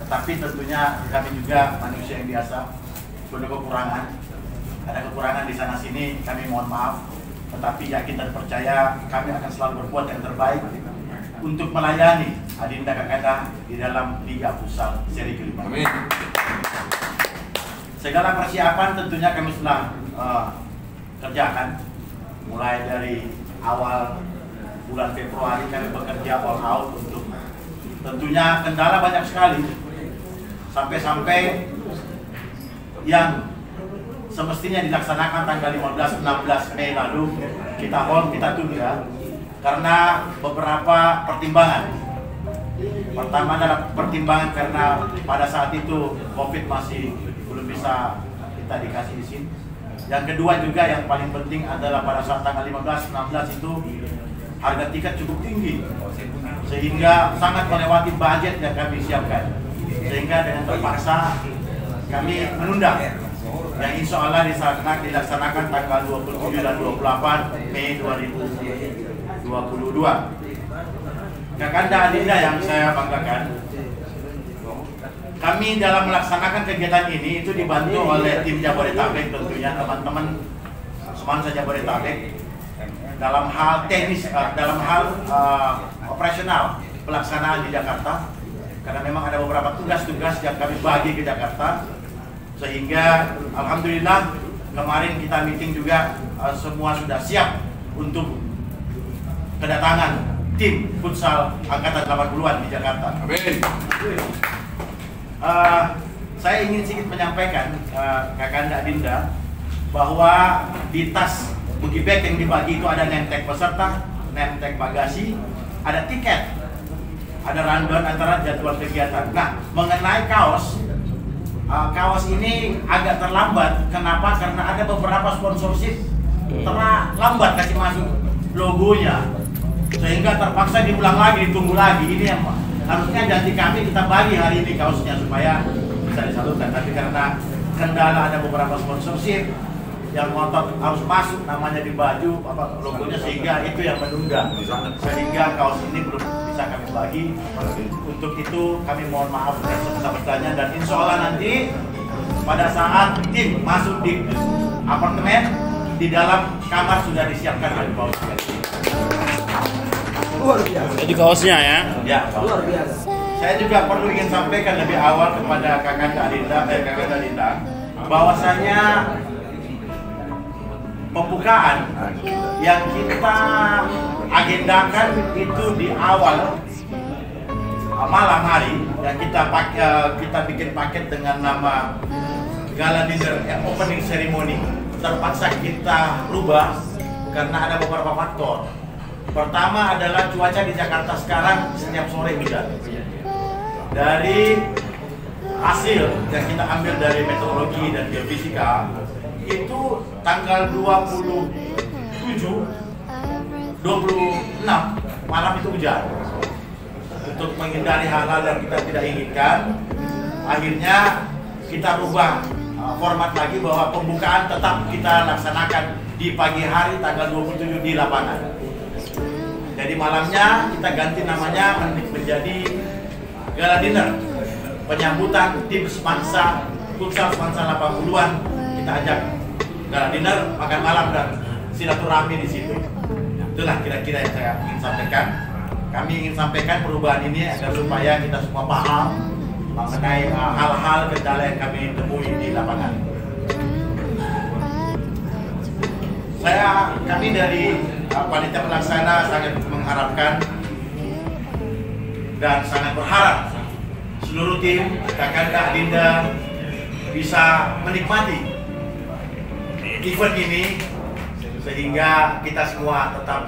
tetapi tentunya kami juga manusia yang biasa, punya kekurangan. Ada kekurangan di sana sini, kami mohon maaf. Tetapi yakin dan percaya kami akan selalu berbuat yang terbaik untuk melayani Adinda Kakanda di dalam Liga Futsal seri kelima. Amin. Segala persiapan tentunya kami sudah kerjakan, mulai dari awal bulan Februari kami bekerja all out untuk tentunya kendala banyak sekali, sampai-sampai yang semestinya dilaksanakan tanggal 15-16 Mei lalu kita hold, kita tunda karena beberapa pertimbangan. Pertama adalah pertimbangan karena pada saat itu COVID masih belum bisa kita dikasih izin. Yang kedua juga yang paling penting adalah pada saat tanggal 15-16 itu harga tiket cukup tinggi sehingga sangat melewati budget yang kami siapkan, sehingga dengan terpaksa kami menunda yang insya Allah dilaksanakan tanggal 27 dan 28 Mei 2022. Kakanda Adinda yang saya banggakan, kami dalam melaksanakan kegiatan ini itu dibantu oleh tim Jabodetabek, tentunya teman-teman semansa Jabodetabek dalam hal teknis, dalam hal operasional pelaksanaan di Jakarta, karena memang ada beberapa tugas-tugas yang kami bagi ke Jakarta, sehingga alhamdulillah kemarin kita meeting juga semua sudah siap untuk kedatangan tim futsal angkatan 80-an di Jakarta. Amin. Saya ingin sedikit menyampaikan Kakanda Adinda bahwa di tas boogie bag yang dibagi itu ada name tag peserta, name tag bagasi, ada tiket, ada rundown antara jadwal kegiatan. Nah, mengenai kaos, kaos ini agak terlambat. Kenapa? Karena ada beberapa sponsorship terlambat kasih masuk logonya, sehingga terpaksa diulang lagi, ditunggu lagi. Ini yang harusnya janji kami kita bagi hari ini kaosnya supaya bisa disalurkan, tapi karena kendala ada beberapa sponsorship yang ngotot harus masuk namanya di baju logonya, sehingga itu yang menunda, sehingga kaos ini belum bisa kami bagi. Untuk itu kami mohon maaf dan sebesar-besarnya, dan insya Allah nanti pada saat tim masuk di apartemen, di dalam kamar sudah disiapkan dari bawah. Luar biasa. Jadi kaosnya ya? Ya, Luar biasa. saya juga perlu ingin sampaikan lebih awal kepada Kakanda Adinda, bahwasanya pembukaan yang kita agendakan itu di awal malam hari, yang kita bikin paket dengan nama Gala Dinner Opening Ceremony, terpaksa kita rubah karena ada beberapa faktor. Pertama adalah cuaca di Jakarta sekarang setiap sore hujan. Dari hasil yang kita ambil dari meteorologi dan geofisika, itu tanggal 26 malam itu hujan. Untuk menghindari hal-hal yang kita tidak inginkan, akhirnya kita rubah format lagi bahwa pembukaan tetap kita laksanakan di pagi hari tanggal 27 di lapangan. Jadi malamnya kita ganti namanya menjadi Gala Dinner, penyambutan tim Semansa futsal Semansa 80-an. Kita ajak Gala Dinner, makan malam dan silaturahmi di situ. Itulah kira-kira yang saya ingin sampaikan. Kami ingin sampaikan perubahan ini agar supaya kita semua paham mengenai hal-hal kendala yang kami temui di lapangan. Kami dari panitia pelaksana sangat mengharapkan dan sangat berharap seluruh tim Kakanda Adinda bisa menikmati event ini, sehingga kita semua tetap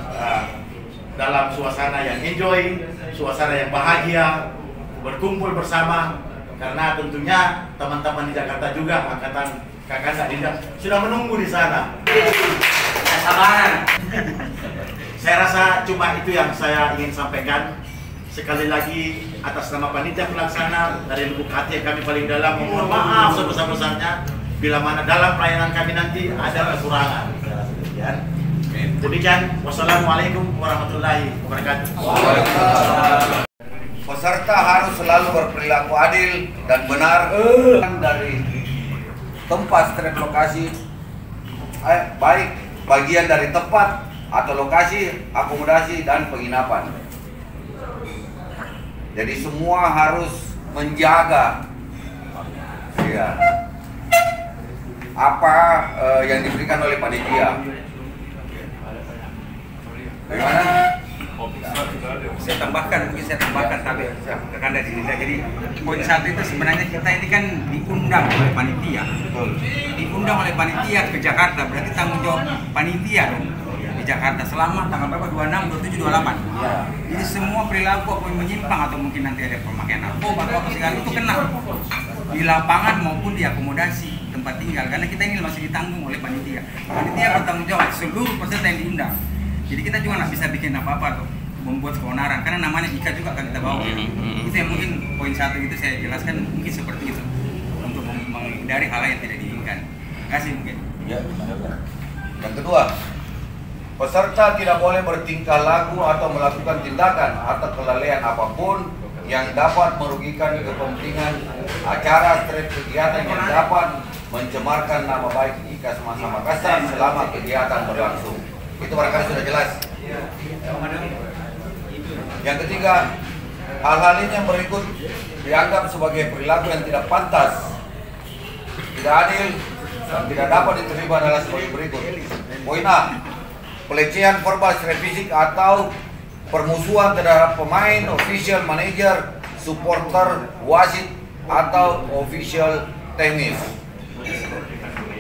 dalam suasana yang enjoy, suasana yang bahagia, berkumpul bersama, karena tentunya teman-teman di Jakarta juga angkatan Kakanda Adinda sudah menunggu di sana. Sabaran. Saya rasa cuma itu yang saya ingin sampaikan. Sekali lagi atas nama panitia pelaksana dari lubuk hati yang kami paling dalam mohon maaf sebesar-besarnya bila mana dalam pelayanan kami nanti ada kekurangan. Demikian, wassalamualaikum warahmatullahi wabarakatuh. peserta harus selalu berperilaku adil dan benar dari tempat strip lokasi, baik bagian dari tempat atau lokasi akomodasi dan penginapan. Jadi semua harus menjaga ya, apa yang diberikan oleh panitia. Bagaimana? Saya tambahkan tapi rekan dari Dinda. Jadi poin satu itu sebenarnya kita ini kan diundang oleh panitia. Diundang oleh panitia ke Jakarta, berarti tanggung jawab panitia dong di Jakarta selama tanggal berapa? 26, 27, 28. Jadi semua perilaku apa yang menyimpang atau mungkin nanti ada pemakaian narkoba atau apa segala itu kena di lapangan maupun di akomodasi tempat tinggal, karena kita ini masih ditanggung oleh panitia. Panitia bertanggung jawab seluruh peserta yang diundang. Jadi kita juga nggak bisa bikin apa-apa tuh, membuat keonaran, karena namanya IKA juga akan kita bawa. Itu yang mungkin poin satu itu saya jelaskan mungkin seperti itu untuk menghindari hal yang tidak diinginkan. Terima kasih mungkin. Ya. Yang kedua, peserta tidak boleh bertingkah laku atau melakukan tindakan atau kelalaian apapun yang dapat merugikan kepentingan acara strip kegiatan yang dapat mencemarkan nama baik IKA Semasa Makassar selama kegiatan berlangsung. Itu barangkali sudah jelas. Yang ketiga, hal-hal ini yang berikut dianggap sebagai perilaku yang tidak pantas, tidak adil, dan tidak dapat diterima adalah sebagai berikut. Poin A, pelecehan verbal secara fisik atau permusuhan terhadap pemain, official, manajer, supporter, wasit, atau official teknis.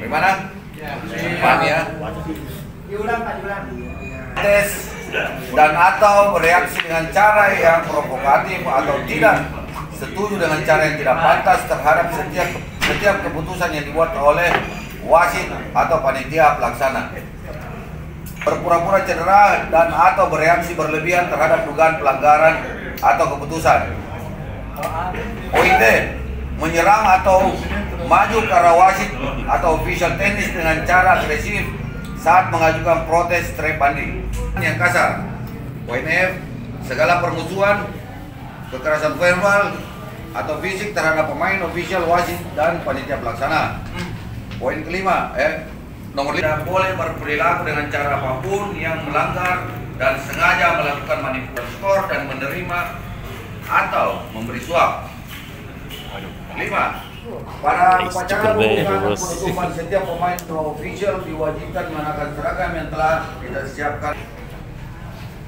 Bagaimana? Paham ya? Tes dan atau bereaksi dengan cara yang provokatif atau tidak setuju dengan cara yang tidak pantas terhadap setiap keputusan yang dibuat oleh wasit atau panitia pelaksana. Berpura-pura cedera dan atau bereaksi berlebihan terhadap dugaan pelanggaran atau keputusan. Poin D, menyerang atau maju ke arah wasit atau official teknis dengan cara agresif saat mengajukan protes strip banding yang kasar. Poin F, segala permusuhan, kekerasan verbal atau fisik terhadap pemain, official, wasit, dan panitia pelaksana. Poin kelima, nomor 5, tidak boleh berperilaku dengan cara apapun yang melanggar dan sengaja melakukan manipulasi skor dan menerima atau memberi suap. 5, pada upacara pembukaan dan penutupan setiap pemain atau official diwajibkan mengenakan seragam yang telah kita siapkan.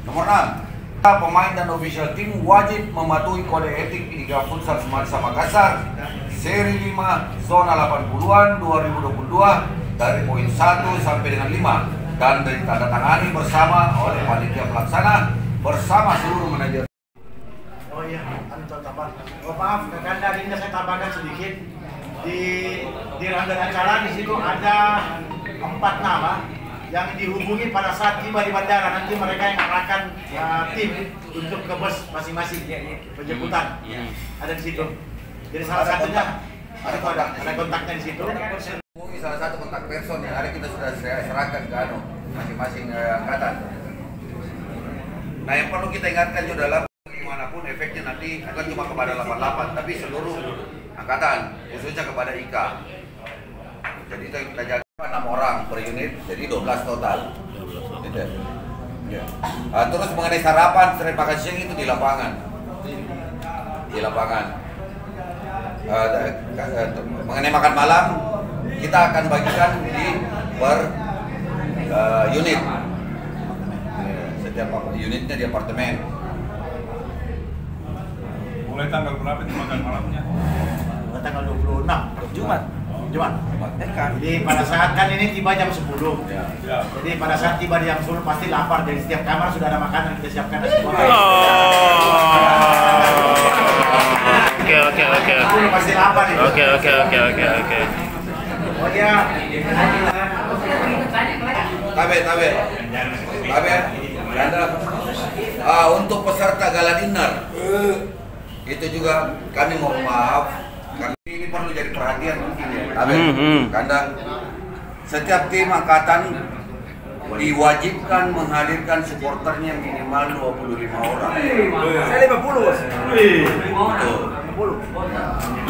Nomor 6, pemain dan official tim wajib mematuhi kode etik Liga Futsal Semasa Makassar seri 5 zona 80-an 2022 dari poin 1 sampai dengan 5 dan ditandatangani bersama oleh panitia pelaksana bersama seluruh manajer. Oh iya, tambah. Oh maaf, Kakanda Dinda saya tambahkan sedikit. Di rangkaian acara di situ ada 4 nama yang dihubungi pada saat tiba di bandara. Nanti mereka yang mengarahkan tim untuk ke bus masing-masing penjemputan. Ada di situ. Jadi salah satunya ada kontaknya di situ. Hubungi salah satu kontak person yang ada kita sudah serahkan ke masing-masing angkatan. Nah yang perlu kita ingatkan juga dalam bagaimanapun efeknya nanti bukan cuma kepada 88 tapi seluruh angkatan, khususnya kepada IKA. Jadi itu yang kita jaga 6 orang per unit, jadi 12 total. Gitu. Ya. Terus mengenai sarapan, strip makan siang itu di lapangan. Di lapangan. Mengenai makan malam, kita akan bagikan di per unit. Setiap unitnya di apartemen. Mulai tanggal berapa itu makan malamnya? Tanggal 26 Jumat. Jadi pada saat kan ini tiba jam 10. Ya. Jadi pada saat tiba di jam 10 pasti lapar. Dari setiap kamar sudah ada makanan kita siapkan nasi goreng. Oke. Pasti lapar itu. Oke. Oh ya. Tabe. Untuk peserta gala dinner itu juga kami mohon maaf karena ini perlu jadi perhatian mungkin ya. Tabe, Kanda, setiap tim angkatan diwajibkan menghadirkan supporternya minimal 25 orang. Saya 50 bos. Betul.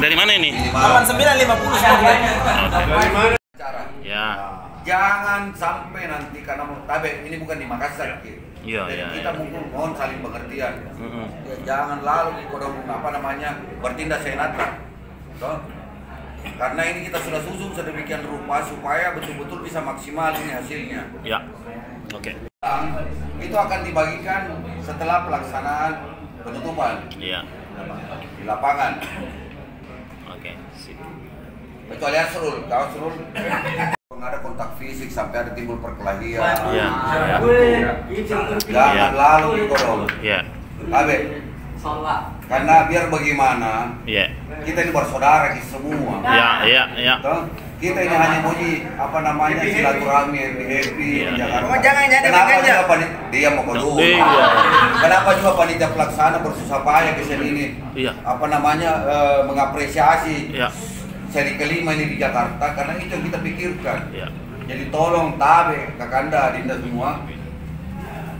Dari mana ini? 8950 supporternya. Cara. Ya. Jangan sampai nanti karena tabe ini bukan di Makassar gitu. Iya, Jadi iya, kita iya. mohon saling pengertian. Mm-mm. Ya, jangan lalu kodong bertindak senata. Toh? Karena ini kita sudah susun sedemikian rupa supaya betul-betul bisa maksimal ini hasilnya. Ya. Oke. Itu akan dibagikan setelah pelaksanaan penutupan Iya. di lapangan. Oke. Sip. Kecuali Asrul, kalau Asrul ada kontak fisik sampai ada timbul perkelahian. Iya. Ya. Jangan Iya. lalu dikodong. Iya. Abe, karena biar bagaimana Iya. kita ini bersaudara kita semua. Iya, iya, iya. Toh, kita ini hanya mau silaturahmi, happy Iya, di Jakarta. iya. Jangan jadi Kenapa bekerja. juga dia mau kedua? Iya. Kenapa juga panitia pelaksana bersusah payah ke sini ini? Iya. Mengapresiasi Iya. seri kelima ini di Jakarta karena itu yang kita pikirkan. Iya. Jadi tolong Tabe, Kakanda, Dinda semua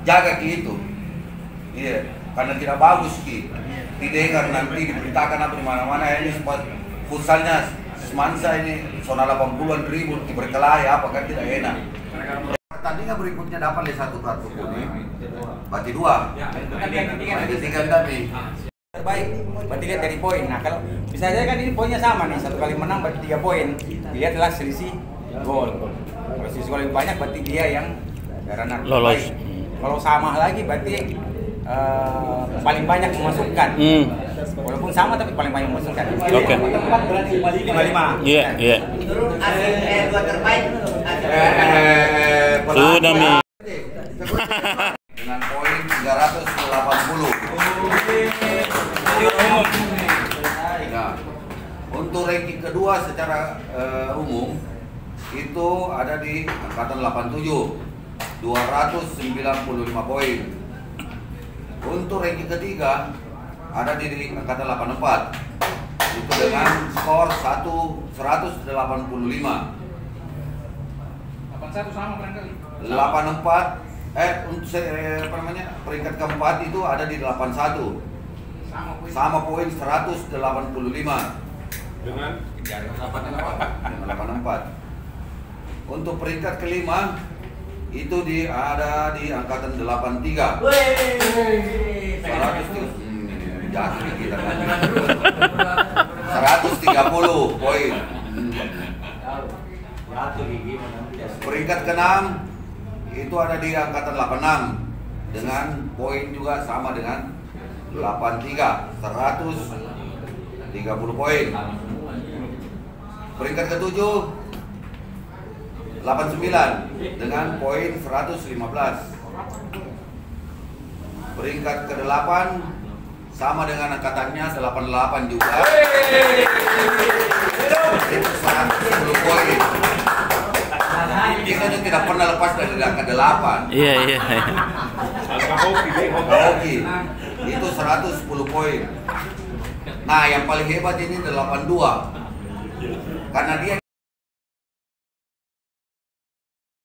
jaga itu. Iya, karena tidak bagus ki. Didengar nanti diberitakan apa di mana-mana ini futsalnya semansa ini zona 80-an ribut berkelahi apa kan tidak enak. Pertandingan berikutnya dapat satu kartu kuning, berarti 2. Berarti 3 tadi. Terbaik, berarti lihat dari poin. Nah kalau bisa aja kan ini poinnya sama nih, 1 kali menang berarti 3 poin. Lihatlah selisih gol. Kalau selisih gol lebih banyak berarti dia yang runner Lolos. terbaik. Kalau sama lagi berarti paling banyak memasukkan. Walaupun sama tapi paling banyak memasukkan. Oke. 55. Iya, iya. Sudah Mi. Dengan poin 380. Nah, untuk ranking kedua secara umum itu ada di angkatan 87, 295 poin. Untuk ranking ketiga ada di angkatan 84, itu dengan skor 185. 81 sama barangkali. 84 peringkat keempat itu ada di 81 sama poin 185 Dengan 84. Untuk peringkat kelima itu ada di angkatan 83. 100 jatuh di kita kan. 130 poin. Peringkat ke-6 itu ada di angkatan 86 dengan poin juga sama dengan 83, 130 poin. Peringkat ke-7 89 dengan poin 115. Peringkat ke-8 sama dengan angkatannya 88 juga. Itu 110 poin. Kita tuh tidak pernah lepas dari angka 8. Iya, iya. Hoki itu 110 poin. Nah, yang paling hebat ini 82. Karena dia